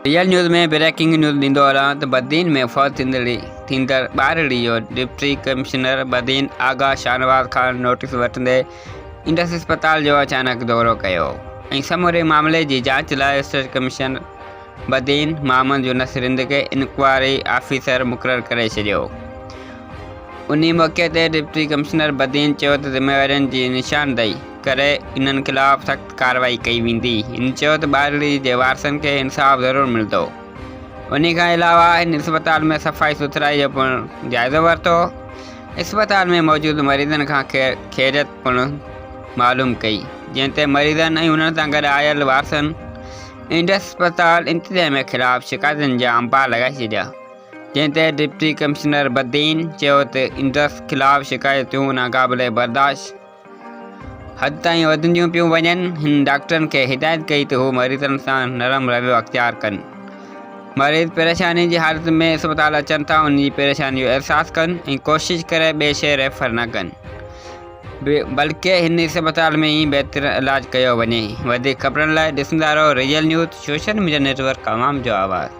Real news में breaking news ॾींदो हलां त बदीन में फौत थींदड़ ॿारड़ी जो डिप्टी कमिश्नर बदीन आगा शाहनवाज़ खान नोटिस वठंदे इंडस अस्पताल जो अचानक दौरो कयो ऐं समूरे मामले जी जांच लाइ स्टेट कमिश्नर बदीन मोहम्मद यूनुस रिंद खे इंक्वायरी ऑफिसर मुक़ररु करे छॾियो। उन मौक़े ते डिप्टी कमिश्नर बदीन चयो त ज़िम्मेवारियुनि जी निशानदेही करे इन्हनि ख़िलाफ़ सख़्त कार्रवाई कई वेंदी। हिन चयो त ॿारड़ी जे वारसनि खे इंसाफ़ ज़रूरु मिलंदो। उन खां अलावा हिन अस्पताल में सफ़ाई सुथराई जो पिणु जाइज़ो वरितो। अस्पताल में मौजूदु मरीज़नि खां ख़ैरियत पिणु मालूम कई, जंहिं ते मरीज़नि ऐं उन्हनि सां गॾु आयल वारसनि इंडस अस्पताल इंतिज़ामिया ख़िलाफ़ शिकायतुनि जा अंपा लॻाए छॾिया, जंहिं ते डिप्टी कमिश्नर बदीन चयो त इंडस ख़िलाफ़ शिकायतूं नाक़ाबिले बर्दाश्त हद ताईं वधंदियूं पियूं वञनि। हिन डॉक्टरनि खे हिदायत कई त हू मरीज़नि सां नरम रवैयो अख़्तियार कनि। मरीज़ परेशानी जी हालत में अस्पताल अचनि था, उन जी परेशानी जो अहसासु कनि ऐं कोशिशि करे ॿिए शहर रेफर न कनि, बल्कि हिन अस्पताल में ई बहितर इलाज कयो वञे। वधीक ख़बरनि लाइ ॾिसंदा रहो real news, social media network अवाम जो आवाज़।